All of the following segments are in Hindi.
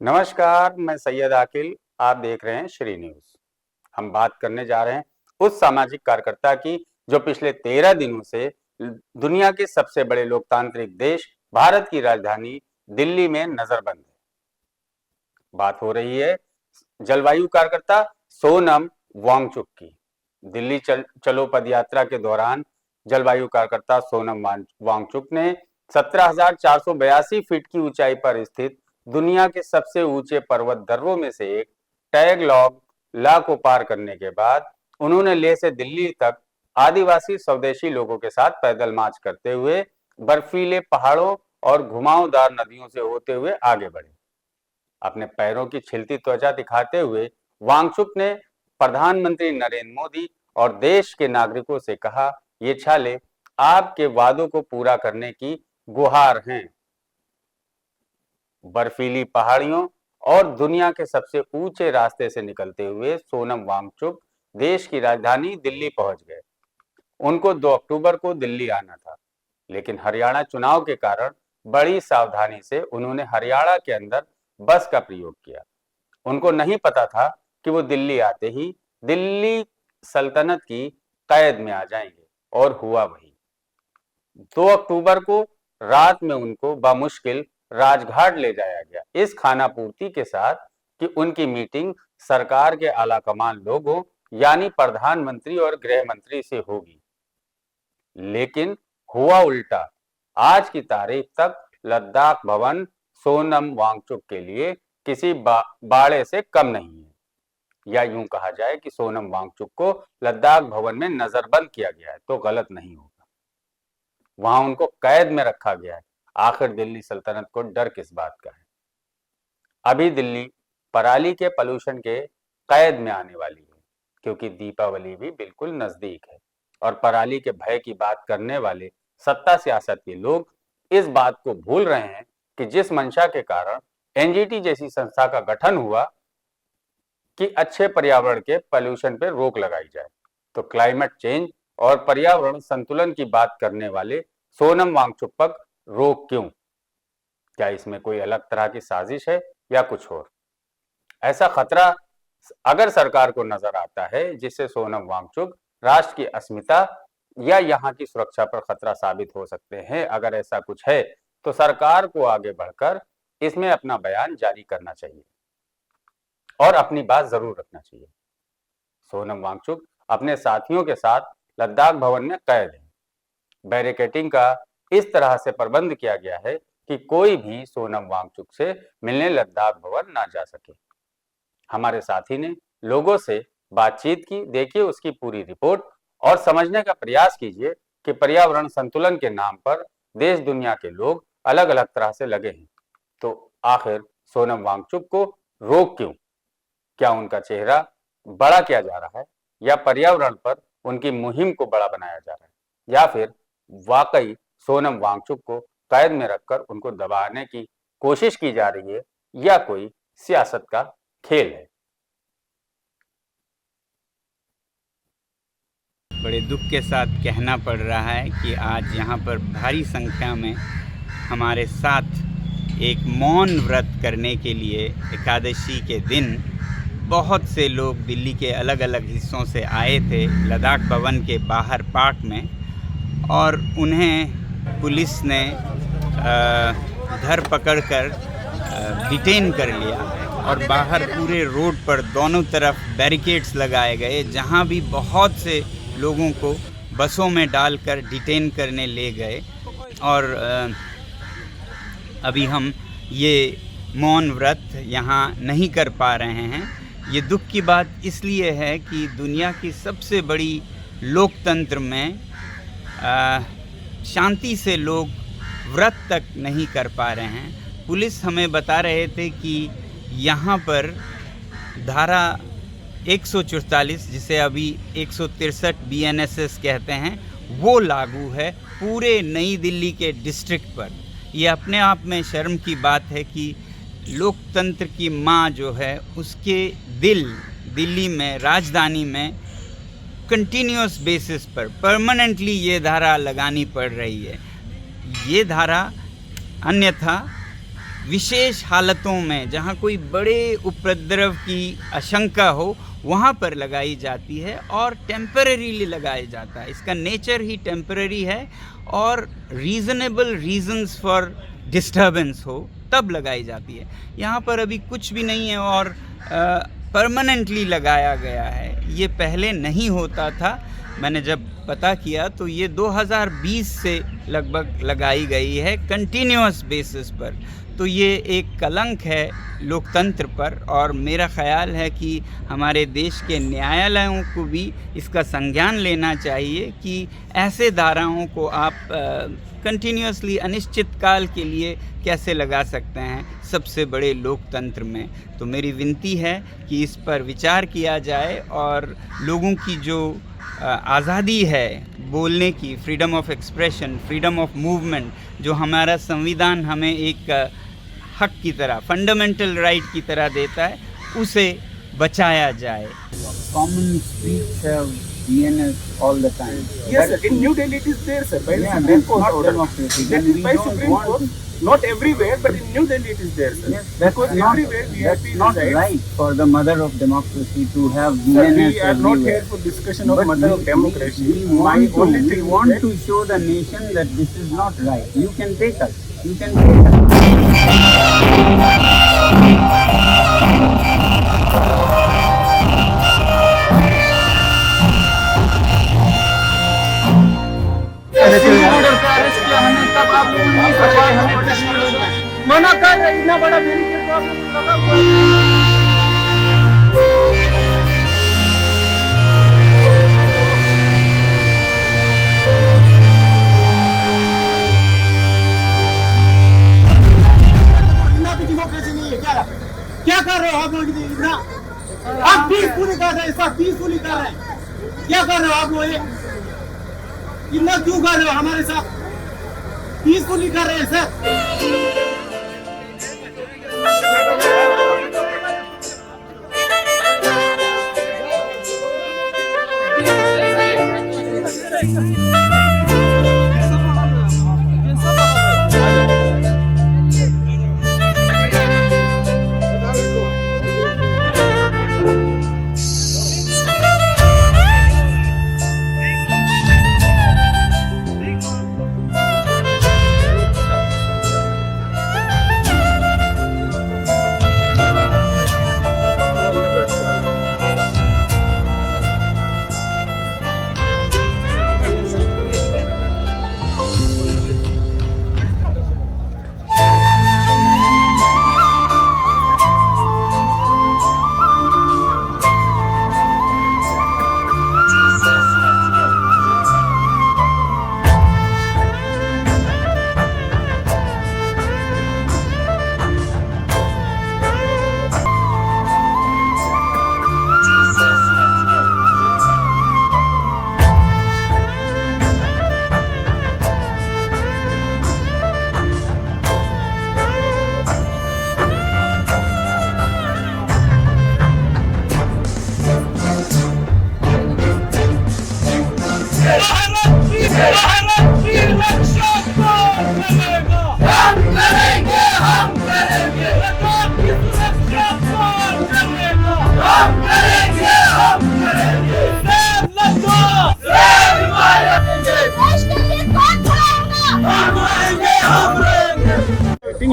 नमस्कार, मैं सैयद आकिल। आप देख रहे हैं श्री न्यूज़। हम बात करने जा रहे हैं उस सामाजिक कार्यकर्ता की जो पिछले 13 दिनों से दुनिया के सबसे बड़े लोकतांत्रिक देश भारत की राजधानी दिल्ली में नजरबंद है। बात हो रही है जलवायु कार्यकर्ता सोनम वांगचुक की। दिल्ली चलो पदयात्रा के दौरान जलवायु कार्यकर्ता सोनम वांगचुक ने 17,482 फीट की ऊंचाई पर स्थित दुनिया के सबसे ऊंचे पर्वत दर्रों में से एक टैगलॉग ला को पार करने के बाद उन्होंने लेह से दिल्ली तक आदिवासी स्वदेशी लोगों के साथ पैदल मार्च करते हुए बर्फीले पहाड़ों और घुमावदार नदियों से होते हुए आगे बढ़े। अपने पैरों की छिलती त्वचा दिखाते हुए वांगचुक ने प्रधानमंत्री नरेंद्र मोदी और देश के नागरिकों से कहा, ये छाले आपके वादों को पूरा करने की गुहार हैं। बर्फीली पहाड़ियों और दुनिया के सबसे ऊंचे रास्ते से निकलते हुए सोनम वांगचुक देश की राजधानी दिल्ली पहुंच गए। उनको 2 अक्टूबर को दिल्ली आना था, लेकिन हरियाणा चुनाव के कारण बड़ी सावधानी से उन्होंने हरियाणा के अंदर बस का प्रयोग किया। उनको नहीं पता था कि वो दिल्ली आते ही दिल्ली सल्तनत की कैद में आ जाएंगे, और हुआ वही। 2 अक्टूबर को रात में उनको बामुश्किल राजघाट ले जाया गया, इस खानापूर्ति के साथ कि उनकी मीटिंग सरकार के आलाकमान लोगों यानी प्रधानमंत्री और गृह मंत्री से होगी। लेकिन हुआ उल्टा। आज की तारीख तक लद्दाख भवन सोनम वांगचुक के लिए किसी बाड़े से कम नहीं है, या यूं कहा जाए कि सोनम वांगचुक को लद्दाख भवन में नजरबंद किया गया है तो गलत नहीं होगा। वहां उनको कैद में रखा गया है। आखिर दिल्ली सल्तनत को डर किस बात का है? अभी दिल्ली पराली के पॉल्यूशन के कैद में आने वाली है, क्योंकि दीपावली भी बिल्कुल नजदीक है और पराली के भय की बात करने वाले सत्ता सियासत के लोग इस बात को भूल रहे हैं कि जिस मंशा के कारण एनजीटी जैसी संस्था का गठन हुआ कि अच्छे पर्यावरण के पॉल्यूशन पर रोक लगाई जाए, तो क्लाइमेट चेंज और पर्यावरण संतुलन की बात करने वाले सोनम वांगचुक पर रोक क्यों? क्या इसमें कोई अलग तरह की साजिश है या कुछ और? ऐसा खतरा अगर सरकार को नजर आता है जिससे सोनम वांगचुक राष्ट्र की अस्मिता या यहाँ की सुरक्षा पर खतरा साबित हो सकते हैं, अगर ऐसा कुछ है तो सरकार को आगे बढ़कर इसमें अपना बयान जारी करना चाहिए और अपनी बात जरूर रखना चाहिए। सोनम वांगचुक अपने साथियों के साथ लद्दाख भवन में कैद है। बैरिकेडिंग का इस तरह से प्रबंध किया गया है कि कोई भी सोनम वांगचुक से मिलने लद्दाख भवन ना जा सके। हमारे साथी ने लोगों से बातचीत की, देखिए उसकी पूरी रिपोर्ट और समझने का प्रयास कीजिए कि पर्यावरण संतुलन के नाम पर देश दुनिया के लोग अलग अलग तरह से लगे हैं। तो आखिर सोनम वांगचुक को रोक क्यों? क्या उनका चेहरा बड़ा किया जा रहा है, या पर्यावरण पर उनकी मुहिम को बड़ा बनाया जा रहा है, या फिर वाकई सोनम वांगचुक को कैद में रखकर उनको दबाने की कोशिश की जा रही है, या कोई सियासत का खेल है? बड़े दुख के साथ कहना पड़ रहा है कि आज यहाँ पर भारी संख्या में हमारे साथ एक मौन व्रत करने के लिए एकादशी के दिन बहुत से लोग दिल्ली के अलग अलग हिस्सों से आए थे लद्दाख भवन के बाहर पार्क में, और उन्हें पुलिस ने धर पकड़ कर डिटेन कर लिया और बाहर पूरे रोड पर दोनों तरफ बैरिकेड्स लगाए गए, जहाँ भी बहुत से लोगों को बसों में डालकर डिटेन करने ले गए। और अभी हम ये मौन व्रत यहाँ नहीं कर पा रहे हैं। ये दुख की बात इसलिए है कि दुनिया की सबसे बड़ी लोकतंत्र में शांति से लोग व्रत तक नहीं कर पा रहे हैं। पुलिस हमें बता रहे थे कि यहाँ पर धारा 144, जिसे अभी 163 BNSS कहते हैं, वो लागू है पूरे नई दिल्ली के डिस्ट्रिक्ट पर। ये अपने आप में शर्म की बात है कि लोकतंत्र की माँ जो है उसके दिल्ली में, राजधानी में कंटिन्यूअस बेसिस पर परमानेंटली ये धारा लगानी पड़ रही है। ये धारा अन्यथा विशेष हालतों में जहाँ कोई बड़े उपद्रव की आशंका हो वहाँ पर लगाई जाती है और टेम्परेरीली लगाया जाता है। इसका नेचर ही टेम्परेरी है और रीज़नेबल रीजंस फॉर डिस्टर्बेंस हो तब लगाई जाती है। यहाँ पर अभी कुछ भी नहीं है और परमानेंटली लगाया गया है। ये पहले नहीं होता था। मैंने जब पता किया तो ये 2020 से लगभग लगाई गई है कंटिन्यूअस बेसिस पर। तो ये एक कलंक है लोकतंत्र पर और मेरा ख्याल है कि हमारे देश के न्यायालयों को भी इसका संज्ञान लेना चाहिए कि ऐसे धाराओं को आप कंटिन्यूअसली अनिश्चित काल के लिए कैसे लगा सकते हैं सबसे बड़े लोकतंत्र में। तो मेरी विनती है कि इस पर विचार किया जाए और लोगों की जो आज़ादी है बोलने की, freedom of expression, freedom of movement, जो हमारा संविधान हमें एक हक की तरह, फंडामेंटल राइट की तरह देता है, उसे बचाया जाए। Common streets have DNS all the time. Yes, sir. In New Delhi it is there, sir. By Yeah, Supreme that's Court not order. democracy. That Then is we by don't Supreme want Court. to. Not everywhere, but in New Delhi it is there, sir. Yes, that's Because not, everywhere that's VIP not resides. right for the mother of democracy to have Sir, DNS we are not everywhere. here for discussion of But mother we- of democracy. We My want, only to, thing we is want that to show the nation that this is not right. You can take us. You can take us. मना कर रहे, इतना बड़ा बैरिकेड तो आप लोग लगा हुआ है। इतना भी डेमोक्रेसी नहीं है क्या कर रहे हो आप लोग इतना? आप पीसफुली कर रहे हैं, सब पीसफुली कर रहे हैं। क्या कर रहे हो आप लोग ये? इतना क्यों कर रहे हो हमारे साथ? पीसफुली कर रहे हैं sir.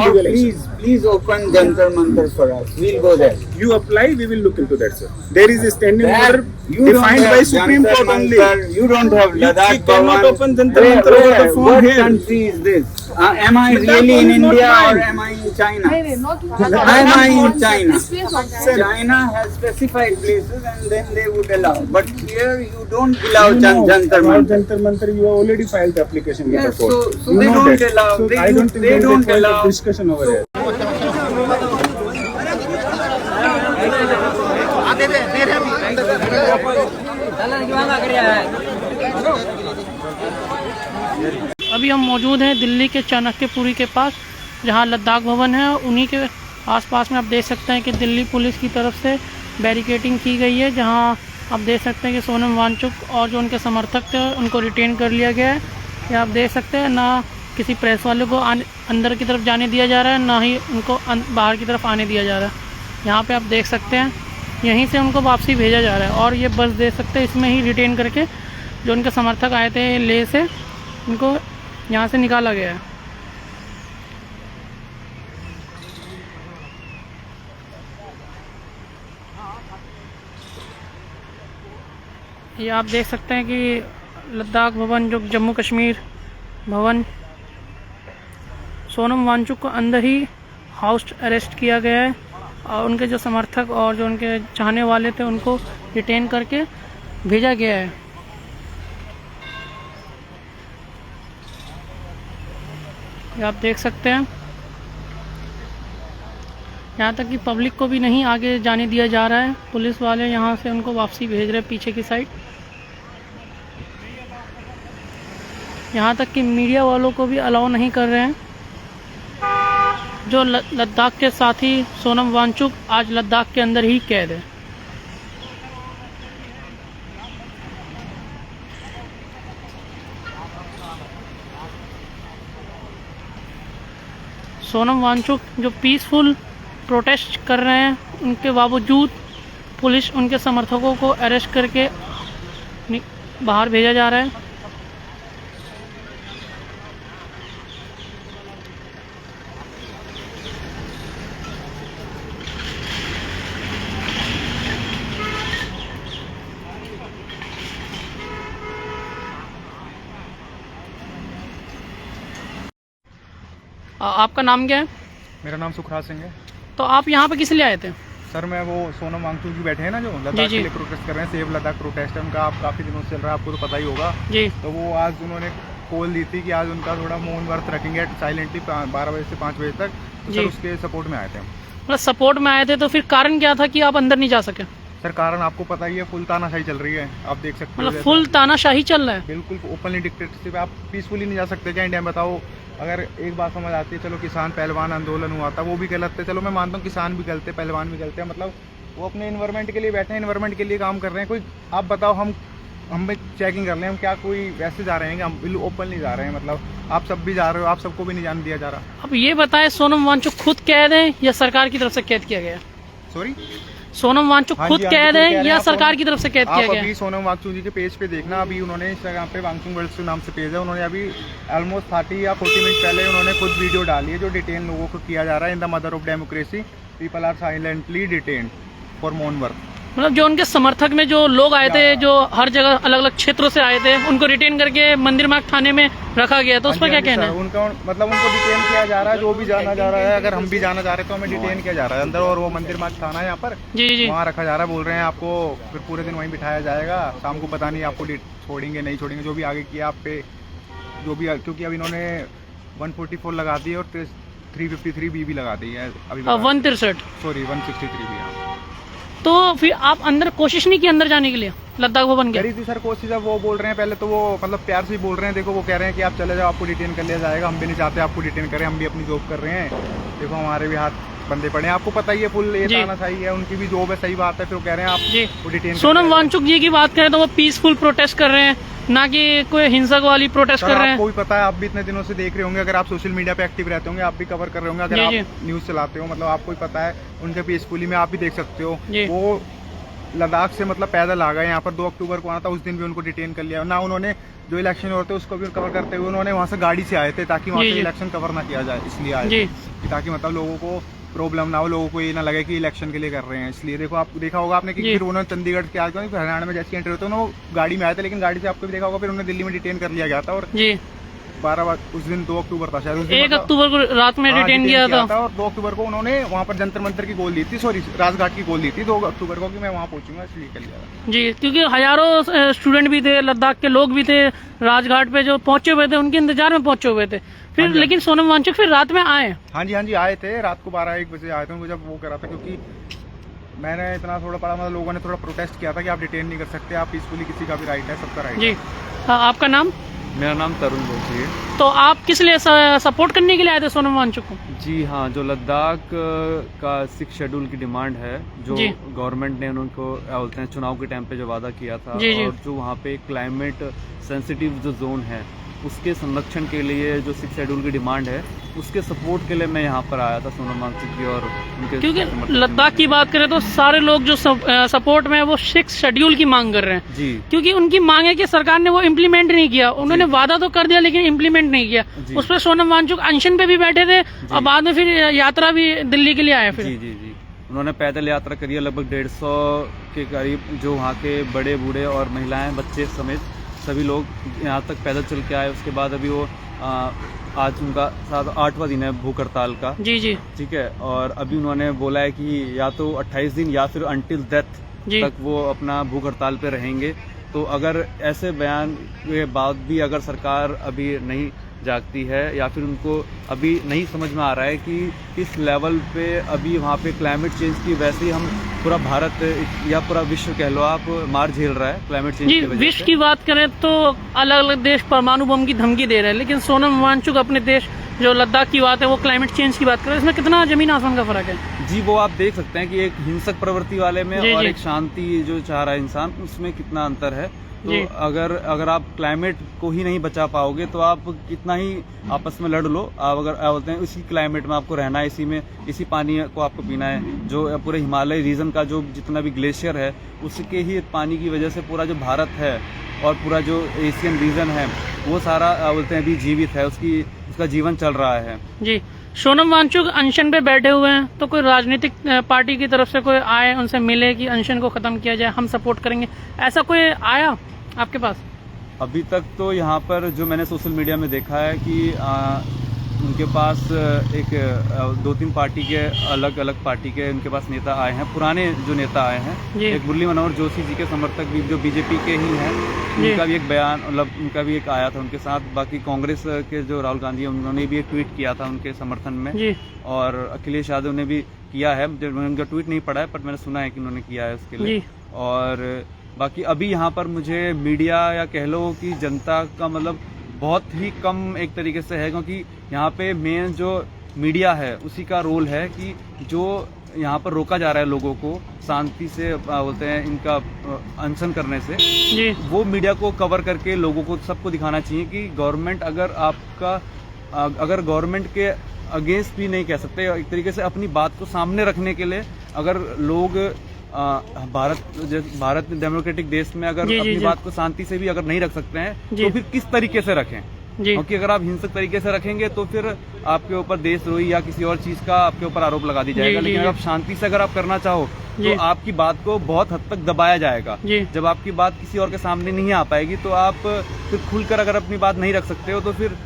Or please open Jantar Mantar for us. We'll go there. You apply, we will look into that, sir. There is a standing order You defined don't by have Supreme Jantar Court only. Mantar, you don't have You Ladakh cannot Bhavan. open Jantar Mantar over the phone What here. country is this? Am I Ladakh really in is not India or mine. am I in China? not Am I in China? This place not China has specified places and then they would allow. But here you don't allow You know, Jantar about Mantar. Jantar Mantar, you have already filed the application with Yes, the court. so You they know don't that. allow. So They I don't think they there is don't a point allow. of discussion over here. अभी हम मौजूद हैं दिल्ली के चाणक्यपुरी के पास, जहां लद्दाख भवन है। उन्हीं के आसपास में आप देख सकते हैं कि दिल्ली पुलिस की तरफ से बैरिकेडिंग की गई है, जहां आप देख सकते हैं कि सोनम वांगचुक और जो उनके समर्थक थे उनको रिटेन कर लिया गया है। ये आप देख सकते हैं, ना किसी प्रेस वाले को अंदर की तरफ जाने दिया जा रहा है, ना ही उनको बाहर की तरफ आने दिया जा रहा है। यहाँ पे आप देख सकते हैं यहीं से उनको वापसी भेजा जा रहा है। और ये बस देख सकते हैं इसमें ही रिटेन करके जो उनके समर्थक आए थे लेह से, उनको यहाँ से निकाला गया है। ये आप देख सकते हैं कि लद्दाख भवन, जो जम्मू कश्मीर भवन, सोनम वांगचुक को अंदर ही हाउस अरेस्ट किया गया है और उनके जो समर्थक और जो उनके चाहने वाले थे उनको डिटेन करके भेजा गया है। ये आप देख सकते हैं, यहाँ तक कि पब्लिक को भी नहीं आगे जाने दिया जा रहा है। पुलिस वाले यहाँ से उनको वापसी भेज रहे हैं पीछे की साइड। यहाँ तक कि मीडिया वालों को भी अलाउ नहीं कर रहे हैं। जो लद्दाख के साथी सोनम वांगचुक आज लद्दाख के अंदर ही कैद है। सोनम वांगचुक जो पीसफुल प्रोटेस्ट कर रहे हैं, उनके बावजूद पुलिस उनके समर्थकों को अरेस्ट करके बाहर भेजा जा रहा है। आपका नाम क्या है? मेरा नाम सुखराज सिंह है। तो आप यहाँ पे किस लिए आए थे? सर मैं वो सोनम वांगचुक जी बैठे हैं ना, जो लद्दाख जी। के लिए प्रोटेस्ट कर रहे हैं, सेव लद्दाख प्रोटेस्ट है उनका, आप काफ़ी दिनों से चल रहा है, आपको तो पता ही होगा जी। तो वो आज उन्होंने कॉल दी थी कि आज उनका थोड़ा मौन व्रत रखेंगे साइलेंटली 12 बजे से 5 बजे तक, तो सर उसके सपोर्ट में आए थे। मतलब सपोर्ट में आए थे, तो फिर कारण क्या था कि आप अंदर नहीं जा सके? सर कारण आपको पता ही है, फुल तानाशाही चल रही है, आप देख सकते हो। मतलब फुल तानाशाही चल रहा है? बिल्कुल ओपनली डिक्टेटरशिप। आप पीसफुली नहीं जा सकते क्या इंडिया में? बताओ, अगर एक बात समझ आती है, चलो किसान पहलवान आंदोलन हुआ था, वो भी गलत है, चलो मैं मानता हूँ किसान भी गलत है, पहलवान भी गलत है, मतलब वो अपने इन्वायरमेंट के लिए बैठे हैं, इन्वायरमेंट के लिए काम कर रहे हैं। कोई आप बताओ, हम भी चेकिंग कर रहे हैं, हम क्या कोई वैसे जा रहे हैं कि हम बिल्कुल ओपन नहीं जा रहे हैं? मतलब आप सब भी जा रहे हो, आप सबको भी नहीं जाने दिया जा रहा। अब ये बताएं, सोनम वांगचुक खुद कैद है या सरकार की तरफ से कैद किया गया? सॉरी, सोनम वांगचुक खुद कैद है या सरकार की तरफ से कैद किया गया? अभी सोनम वांगचुक जी के पेज पे देखना, अभी उन्होंने इंस्टाग्राम पे वांगचुक वर्ल्ड के नाम से पेज है, उन्होंने अभी ऑलमोस्ट 30 या 40 मिनट पहले उन्होंने खुद वीडियो डाली है जो डिटेन लोगों को किया जा रहा है। In the mother of democracy people are silently detained for मौन वर्क। मतलब जो उनके समर्थक में जो लोग आए थे, जो हर जगह अलग अलग क्षेत्रों से आए थे, उनको रिटेन करके मंदिर मार्ग थाने में रखा गया, तो उस पर क्या कहना है? उनका मतलब उनको डिटेन किया जा रहा है, जो भी जाना जा रहा है, अगर हम भी जाना चाह रहे हैं तो हमें डिटेन किया जा रहा है अंदर, और वो मंदिर मार्ग थाना है यहाँ पर, जी वहाँ रखा जा रहा है। बोल रहे हैं आपको फिर पूरे दिन वहीं बिठाया जाएगा, शाम को पता नहीं आपको छोड़ेंगे नहीं छोड़ेंगे, जो भी आगे किया आप पे जो भी, क्योंकि अब इन्होंने 144 लगा दी और 353 बी भी लगा दी है अभी, 163 सॉरी 163 भी। तो फिर आप अंदर कोशिश नहीं की अंदर जाने के लिए लद्दाख भवन के? करी थी सर कोशिश। अब वो बोल रहे हैं, पहले तो वो मतलब प्यार से ही बोल रहे हैं, देखो वो कह रहे हैं कि आप चले जाओ, आपको डिटेन कर लिया जाएगा, हम भी नहीं चाहते आपको डिटेन करें, हम भी अपनी जॉब कर रहे हैं, देखो हमारे भी हाथ बंदे पड़े हैं, आपको पता ही है, फुल ये तानाशाही है, उनकी भी जॉब है, सही बात है, फिर वो कह रहे हैं आप वो डिटेन। सोनम वांगचुक जी की बात करें तो वो पीसफुल प्रोटेस्ट कर रहे हैं, ना कि कोई हिंसक वाली प्रोटेस्ट कर रहे हैं। आपको भी पता है, आप भी इतने दिनों से देख रहे होंगे, अगर आप सोशल मीडिया पे एक्टिव रहते होंगे, आप भी कवर कर रहे होंगे, अगर आप न्यूज चलाते हो, मतलब आपको भी पता है उनके पीसफुली में आप भी देख सकते हो। वो लद्दाख से मतलब पैदल आ गए यहाँ पर, 2 अक्टूबर को आना था, उस दिन भी उनको डिटेन कर लिया ना। उन्होंने जो इलेक्शन होते उसको भी कवर करते हुए उन्होंने वहाँ से गाड़ी से आए थे, ताकि वहाँ से इलेक्शन कवर ना किया जाए, इसलिए आए थे, ताकि मतलब लोगों को प्रॉब्लम ना हो, लोगों को ये ना लगे कि इलेक्शन के लिए कर रहे हैं, इसलिए। देखो आप देखा होगा आपने कि फिर उन्होंने चंडीगढ़ के आगे हरियाणा में जैसे एंटर होते हैं, वो गाड़ी में आए थे, लेकिन गाड़ी से आपको भी देखा होगा, फिर उन्हें दिल्ली में डिटेन कर लिया गया था, और 12 उस दिन 2 अक्टूबर था शायद, 1 अक्टूबर को रात में डिटेन किया था, और 2 अक्टूबर को उन्होंने वहाँ पर जंतर मंतर की गोल दी थी, सॉरी राजघाट की गोल दी थी 2 अक्टूबर को कि मैं वहाँ पहुंचूंगा, इसलिए कर लिया जी। क्योंकि हजारों स्टूडेंट भी थे, लद्दाख के लोग भी थे, राजघाट पे जो पहुंचे हुए थे, उनके इंतजार में पहुंचे हुए थे फिर। लेकिन सोनम वांगचुक फिर रात में आए? हाँ जी आए थे, रात को 12-1 बजे आए थे, उनको जब वो करा था, क्योंकि मैंने इतना थोड़ा पढ़ा, मतलब लोगों ने थोड़ा प्रोटेस्ट किया था कि आप डिटेन नहीं कर सकते, आप पीसफुली, किसी का भी राइट है, सबका राइट जी। आपका नाम? मेरा नाम तरुण बोलती है। तो आप किस लिए सपोर्ट करने के लिए आए थे सोनम वांगचुक को? जी हाँ, जो लद्दाख का 6 शेड्यूल की डिमांड है, जो गवर्नमेंट ने उनको बोलते हैं चुनाव के टाइम पे जो वादा किया था, और जो वहाँ पे क्लाइमेट सेंसिटिव जो जोन है उसके संरक्षण के लिए जो 6 शेड्यूल की डिमांड है उसके सपोर्ट के लिए मैं यहाँ पर आया था सोनम वांगचुक जी और उनके क्योंकि समर्थन लद्दाख की बात करें तो सारे लोग जो सपोर्ट में है वो 6 शेड्यूल की मांग कर रहे हैं जी क्योंकि उनकी मांग है कि सरकार ने वो इम्प्लीमेंट नहीं किया। उन्होंने वादा तो कर दिया लेकिन इम्प्लीमेंट नहीं किया। जी। उस पर सोनम वांगचुक अनशन पे भी बैठे थे और बाद में फिर यात्रा भी दिल्ली के लिए आए फिर। जी जी जी उन्होंने पैदल यात्रा करी है लगभग 150 के करीब, जो वहाँ के बड़े बूढ़े और महिलाएं बच्चे समेत सभी लोग यहाँ तक पैदल चल के आए। उसके बाद अभी वो आज उनका 8वां दिन है भूख हड़ताल का। जी जी ठीक है, और अभी उन्होंने बोला है कि या तो 28 दिन या फिर अंटिल डेथ जी। तक वो अपना भूख हड़ताल पे रहेंगे। तो अगर ऐसे बयान के बाद भी अगर सरकार अभी नहीं जागती है या फिर उनको अभी नहीं समझ में आ रहा है कि किस लेवल पे अभी वहाँ पे क्लाइमेट चेंज की, वैसे ही हम पूरा भारत या पूरा विश्व कह लो आप मार झेल रहा है क्लाइमेट चेंज जी। की वजह विश्व से। की बात करें तो अलग अलग देश परमाणु बम की धमकी दे रहे हैं, लेकिन सोनम वांगचुक अपने देश जो लद्दाख की बात है वो क्लाइमेट चेंज की बात कर रहे हैं। इसमें कितना जमीन आसमान का फर्क है। जी वो आप देख सकते हैं कि एक हिंसक प्रवृत्ति वाले में जी, और जी। एक शांति जो चाह रहा है इंसान, उसमें कितना अंतर है। तो जी। अगर आप क्लाइमेट को ही नहीं बचा पाओगे तो आप कितना ही आपस में लड़ लो, आप अगर बोलते हैं इसी क्लाइमेट में आपको रहना है, इसी में इसी पानी को आपको पीना है। जो पूरे हिमालय रीजन का जो जितना भी ग्लेशियर है उसके ही पानी की वजह से पूरा जो भारत है और पूरा जो एशियन रीजन है वो सारा बोलते हैं अभी जीवित है, उसका जीवन चल रहा है। जी। सोनम वांगचुक अनशन पे बैठे हुए हैं, तो कोई राजनीतिक पार्टी की तरफ से कोई आए उनसे मिले कि अनशन को खत्म किया जाए, हम सपोर्ट करेंगे, ऐसा कोई आया आपके पास? अभी तक तो यहाँ पर जो मैंने सोशल मीडिया में देखा है कि उनके पास एक 2-3 पार्टी के अलग अलग पार्टी के उनके पास नेता आए हैं, पुराने जो नेता आए हैं। जी। एक मुरली मनोहर जोशी जी के समर्थक भी जो बीजेपी के ही हैं, उनका भी एक बयान मतलब उनका भी एक आया था उनके साथ। बाकी कांग्रेस के जो राहुल गांधी हैं उन्होंने भी एक ट्वीट किया था उनके समर्थन में। जी। और अखिलेश यादव ने भी किया है, मैंने उनका ट्वीट नहीं पढ़ा है पर मैंने सुना है कि उन्होंने किया है उसके लिए। जी। और बाकी अभी यहाँ पर मुझे मीडिया या कह लो कि जनता का मतलब बहुत ही कम एक तरीके से है, क्योंकि यहाँ पे मेन जो मीडिया है उसी का रोल है कि जो यहाँ पर रोका जा रहा है लोगों को शांति से बोलते हैं इनका अनशन करने से, जी। वो मीडिया को कवर करके लोगों को सबको दिखाना चाहिए कि गवर्नमेंट अगर गवर्नमेंट के अगेंस्ट भी नहीं कह सकते, एक तरीके से अपनी बात को सामने रखने के लिए अगर लोग भारत डेमोक्रेटिक देश में अगर जी, अपनी जी। बात को शांति से भी अगर नहीं रख सकते हैं जी। तो फिर किस तरीके से रखें? जी। क्योंकि अगर आप हिंसक तरीके से रखेंगे तो फिर आपके ऊपर देशद्रोही या किसी और चीज का आपके ऊपर आरोप लगा दी जाएगा। जी, लेकिन जी। अगर आप शांति से अगर आप करना चाहो जी। तो आपकी बात को बहुत हद तक दबाया जाएगा। जी। जब आपकी बात किसी और के सामने नहीं आ पाएगी तो आप फिर खुलकर अगर अपनी बात नहीं रख सकते हो तो फिर